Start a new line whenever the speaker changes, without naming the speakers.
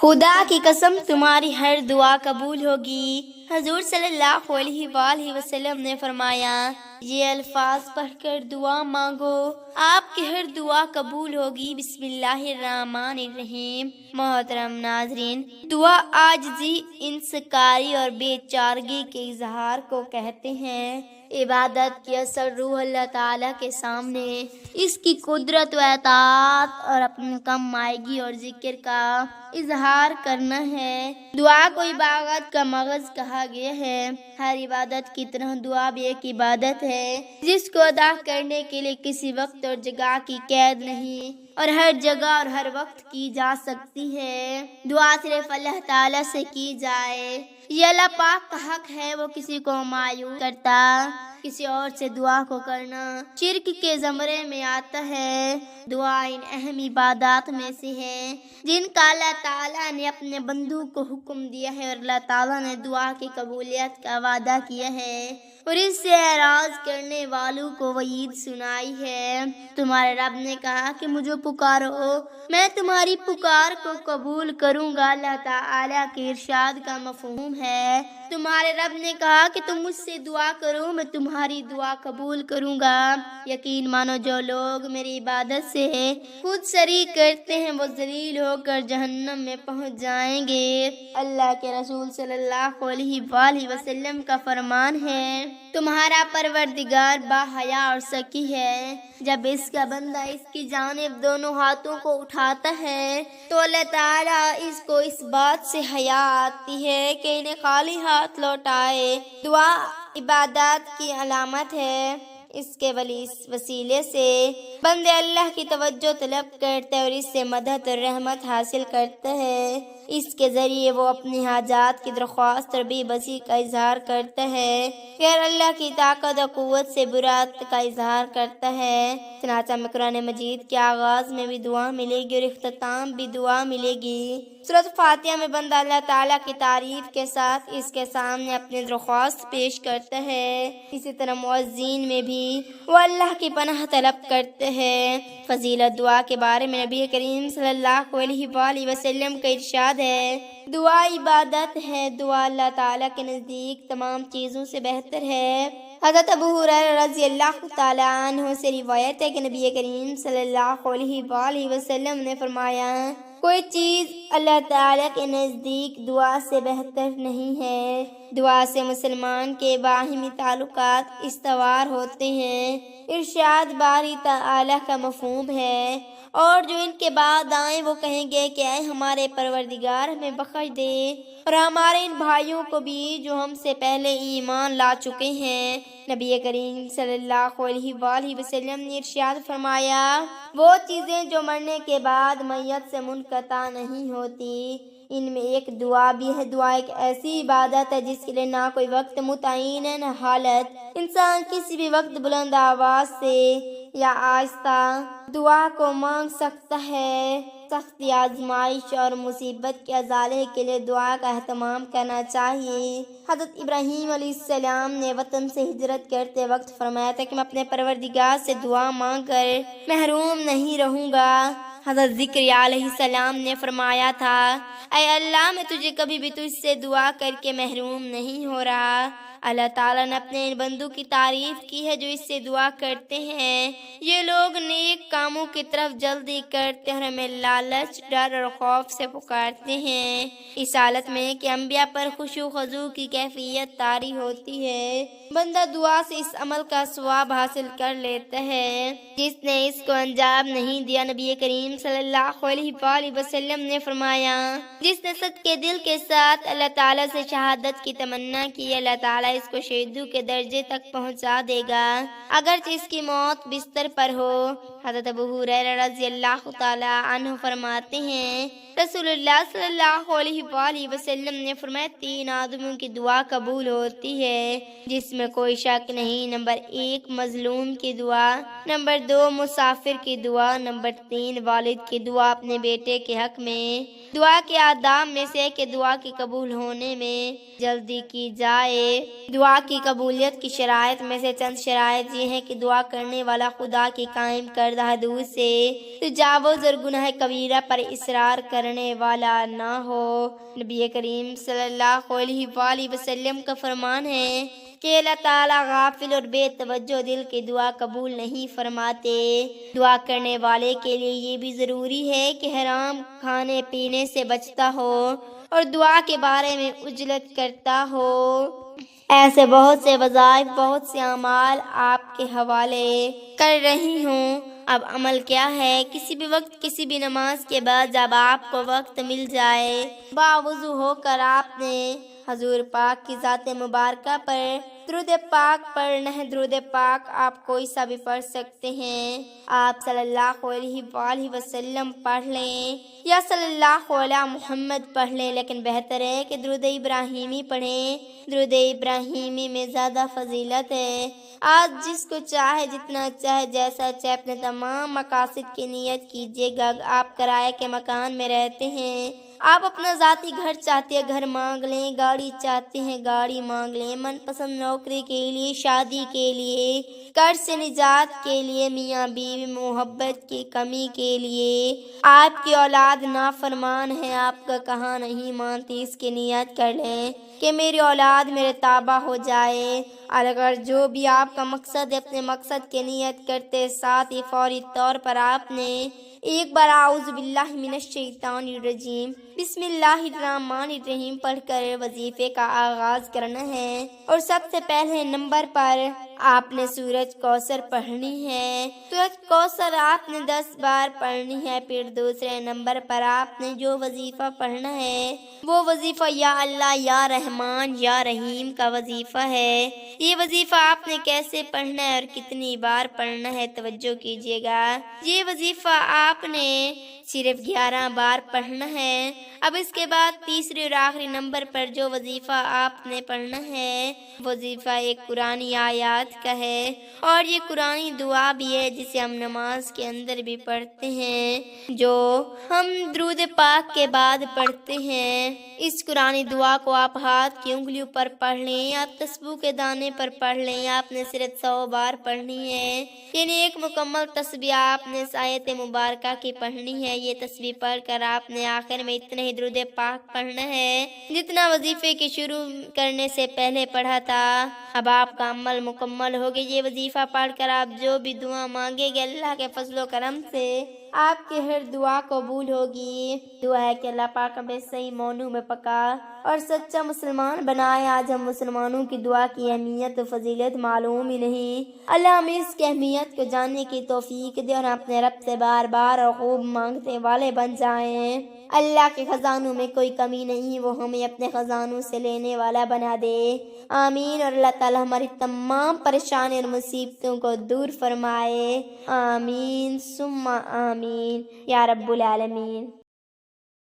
خدا کی قسم تمہاری ہر دعا قبول ہوگی۔ حضور صلی اللہ علیہ وآلہ وسلم نے فرمایا، یہ الفاظ پڑھ کر دعا مانگو، آپ کی ہر دعا قبول ہوگی۔ بسم اللہ الرحمن الرحیم۔ محترم ناظرین، دعا عاجزی، انکساری اور بے چارگی کے اظہار کو کہتے ہیں۔ عبادت کی اصل روح اللہ تعالیٰ کے سامنے اس کی قدرت و اطاعت اور اپنی کم مائگی اور ذکر کا اظہار کرنا ہے۔ دعا کو عبادت کا مغز کہا گیا ہے۔ ہر عبادت کی طرح دعا بھی ایک عبادت ہے جس کو ادا کرنے کے لیے کسی وقت اور جگہ کی قید نہیں اور ہر جگہ اور ہر وقت کی جا سکتی ہے۔ دعا صرف اللہ تعالیٰ سے کی جائے، یہ اللہ پاک کا حق ہے۔ وہ کسی کو مایوس کرتا، کسی اور سے دعا کو کرنا شرک کے زمرے میں آتا ہے۔ دعا ان اہم عبادات میں سے ہے جن کا اللہ تعالیٰ نے اپنے بندوں کو حکم دیا ہے، اور اللہ تعالیٰ نے دعا کی قبولیت کا وعدہ کیا ہے اور اس سے اعراض کرنے والوں کو وعید سنائی ہے۔ تمہارے رب نے کہا کہ مجھے پکارو، میں تمہاری پکار کو قبول کروں گا۔ اللہ تعالیٰ کے ارشاد کا مفہوم ہے، تمہارے رب نے کہا کہ تم مجھ سے دعا کرو، میں تمہاری دعا قبول کروں گا۔ یقین مانو جو لوگ میری عبادت سے خود سری کرتے ہیں وہ ذلیل ہو کر جہنم میں پہنچ جائیں گے۔ اللہ کے رسول صلی اللہ علیہ وآلہ وسلم کا فرمان ہے، تمہارا پروردگار با حیا اور سکی ہے۔ جب اس کا بندہ اس کی جانب دونوں ہاتھوں کو اٹھاتا ہے تو اللہ تعالیٰ اس کو اس بات سے حیا آتی ہے کہ انہیں خالی ہاتھ لوٹائے۔ دعا عبادات کی علامت ہے، اس کے وسیلے سے بندے اللہ کی توجہ طلب کرتے اور اس سے مدد اور رحمت حاصل کرتے ہیں۔ اس کے ذریعے وہ اپنی حاجات کی درخواست اور بے بسی کا اظہار کرتا ہے، غیر اللہ کی طاقت و قوت سے برات کا اظہار کرتا ہے۔ چنانچہ ہمیں قرآن مجید کے آغاز میں بھی دعا ملے گی اور اختتام بھی دعا ملے گی۔ سورۃ فاتحہ میں بندہ اللہ تعالیٰ کی تعریف کے ساتھ اس کے سامنے اپنی درخواست پیش کرتا ہے۔ اسی طرح مؤذین میں بھی وہ اللہ کی پناہ طلب کرتے ہیں۔ فضیلت دعا کے بارے میں نبی کریم صلی اللہ علیہ وآلہ وسلم کا ارشاد ہے، دعا عبادت ہے، دعا اللہ تعالیٰ کے نزدیک تمام چیزوں سے بہتر ہے۔ حضرت ابو ہریرہ رضی اللہ تعالیٰ عنہ سے روایت ہے کہ نبی کریم صلی اللہ علیہ وآلہ وسلم نے فرمایا، کوئی چیز اللہ تعالیٰ کے نزدیک دعا سے بہتر نہیں ہے۔ دعا سے مسلمان کے باہمی تعلقات استوار ہوتے ہیں۔ ارشاد باری تعالیٰ کا مفہوم ہے، اور جو ان کے بعد آئیں وہ کہیں گے کہ اے ہمارے پروردگار ہمیں بخش دے اور ہمارے ان بھائیوں کو بھی جو ہم سے پہلے ایمان لا چکے ہیں۔ نبی کریم صلی اللہ علیہ وآلہ وسلم نے ارشاد فرمایا، وہ چیزیں جو مرنے کے بعد میت سے منقطع نہیں ہوتی، ان میں ایک دعا بھی ہے۔ دعا ایک ایسی عبادت ہے جس کے لیے نہ کوئی وقت متعین ہے نہ حالت۔ انسان کسی بھی وقت بلند آواز سے یا آہستہ دعا کو مانگ سکتا ہے۔ سختی، آزمائش اور مصیبت کے ازالے کے لیے دعا کا اہتمام کرنا چاہیے۔ حضرت ابراہیم علیہ السلام نے وطن سے ہجرت کرتے وقت فرمایا تھا کہ میں اپنے پروردگار سے دعا مانگ کر محروم نہیں رہوں گا۔ حضرت زکریا علیہ السلام نے فرمایا تھا، اے اللہ میں تجھے کبھی بھی تجھ سے دعا کر کے محروم نہیں ہو رہا۔ اللہ تعالیٰ نے اپنے ان بندوں کی تعریف کی ہے جو اس سے دعا کرتے ہیں۔ یہ لوگ نیک کاموں کی طرف جلدی کرتے ہیں اور ہمیں لالچ، ڈر اور خوف سے پکارتے ہیں۔ اس حالت میں کہ انبیاء پر خشوع و خضوع کی کیفیت طاری ہوتی ہے، بندہ دعا سے اس عمل کا ثواب حاصل کر لیتا ہے جس نے اس کو انجام نہیں دیا۔ نبی کریم صلی اللہ علیہ وآلہ وسلم نے فرمایا، جس نے صدقے دل کے ساتھ اللہ تعالیٰ سے شہادت کی تمنا کی، اللہ تعالیٰ اس کو شہیدوں کے درجے تک پہنچا دے گا اگرچہ اس کی موت بستر پر ہو۔ حضرت ابو ہریرہ رضی اللہ تعالیٰ عنہ فرماتے ہیں، رسول اللہ صلی اللہ علیہ وآلہ وسلم نے فرمایا، 3 آدمیوں کی دعا قبول ہوتی ہے جس میں کوئی شک نہیں۔ نمبر 1 مظلوم کی دعا، نمبر 2 مسافر کی دعا، نمبر 3 والد کی دعا اپنے بیٹے کے حق میں۔ دعا کے آداب میں سے کہ دعا کی قبول ہونے میں جلدی کی جائے۔ دعا کی قبولیت کی شرائط میں سے چند شرائط یہ ہیں کہ دعا کرنے والا خدا کی قائم کردہ کردہ حدود سے تجاوز اور گناہ کبیرہ پر اصرار کرنے والا نہ ہو۔ نبی کریم صلی اللہ علیہ وآلہ وسلم کا فرمان ہے کہ اللہ تعالیٰ غافل اور بے توجہ دل کی دعا قبول نہیں فرماتے۔ دعا کرنے والے کے لیے یہ بھی ضروری ہے کہ حرام کھانے پینے سے بچتا ہو اور دعا کے بارے میں عجلت کرتا ہو۔ ایسے بہت سے وظائف، بہت سے اعمال آپ کے حوالے کر رہی ہوں۔ اب عمل کیا ہے؟ کسی بھی وقت، کسی بھی نماز کے بعد جب آپ کو وقت مل جائے، باوضو ہو کر آپ نے حضور پاک کی ذات مبارکہ پر درود پاک پڑھنا ہے۔ درود پاک آپ کوئی سا بھی پڑھ سکتے ہیں۔ آپ صلی اللہ علیہ وآلہ وسلم پڑھ لیں یا صلی اللہ علیہ محمد پڑھ لیں، لیکن بہتر ہے کہ درود ابراہیمی پڑھیں۔ درود ابراہیمی میں زیادہ فضیلت ہے۔ آج جس کو چاہے، جتنا چاہے، جیسا چاہے، اپنے تمام مقاصد کی نیت کیجیے گا۔ آپ کرائے کے مکان میں رہتے ہیں، آپ اپنا ذاتی گھر چاہتے ہیں، گھر مانگ لیں۔ گاڑی چاہتے ہیں، گاڑی مانگ لیں۔ من پسند نوکری کے لیے، شادی کے لیے، قرض سے نجات کے لیے، میاں بیوی محبت کی کمی کے لیے، آپ کی اولاد نافرمان ہے، آپ کا کہاں نہیں مانتی، اس کی نیت کر لیں کہ میری اولاد میرے تابع ہو جائے۔ اور اگر جو بھی آپ کا مقصد ہے، اپنے مقصد کی نیت کرتے ساتھ ہی فوری طور پر آپ نے ایک بار اعوذ باللہ من الشیطان الرجیم بسم اللہ الرحمن الرحیم پڑھ کر وظیفے کا آغاز کرنا ہے۔ اور سب سے پہلے نمبر پر آپ نے سورۃ کوثر پڑھنی ہے۔ سورۃ کوثر آپ نے 10 بار پڑھنی ہے۔ پھر دوسرے نمبر پر آپ نے جو وظیفہ پڑھنا ہے وہ وظیفہ یا اللہ یا رحمان یا رحیم کا وظیفہ ہے۔ یہ وظیفہ آپ نے کیسے پڑھنا ہے اور کتنی بار پڑھنا ہے، توجہ کیجیے گا۔ یہ وظیفہ آپ نے صرف 11 بار پڑھنا ہے۔ اب اس کے بعد تیسرے اور آخری نمبر پر جو وظیفہ آپ نے پڑھنا ہے، وظیفہ ایک قرآنی آیات کا ہے اور یہ قرآنی دعا بھی ہے جسے ہم نماز کے اندر بھی پڑھتے ہیں، جو ہم درود پاک کے بعد پڑھتے ہیں۔ اس قرآنی دعا کو آپ ہاتھ کی انگلیوں پر پڑھ لیں، آپ تسبیح کے دانے پر پڑھ لیں۔ آپ نے صرف 100 بار پڑھنی ہے، یعنی ایک مکمل تسبیح آپ نے اس آیت مبارکہ کی پڑھنی ہے۔ یہ تسبیح پڑھ کر آپ نے آخر میں اتنا ہی درود پاک پڑھنا ہے جتنا وظیفے کی شروع کرنے سے پہلے پڑھا تھا۔ اب آپ کا عمل مکمل ہو گیا۔ یہ وظیفہ پڑھ کر آپ جو بھی دعا مانگیں گے، اللہ کے فضل و کرم سے آپ کی ہر دعا قبول ہوگی۔ دعا ہے کہ اللہ پاک ہمیں صحیح معنوں میں پکا اور سچا مسلمان بنائے۔ آج ہم مسلمانوں کی دعا کی اہمیت و فضیلت معلوم ہی نہیں۔ اللہ ہمیں اس کی اہمیت کو جاننے کی توفیق دے اور اپنے رب سے بار بار اور خوب مانگنے والے بن جائیں۔ اللہ کے خزانوں میں کوئی کمی نہیں، وہ ہمیں اپنے خزانوں سے لینے والا بنا دے۔ آمین۔ اور اللہ تعالی ہماری تمام پریشانی اور مصیبتوں کو دور فرمائے۔ آمین ثم آمین یا رب العالمین۔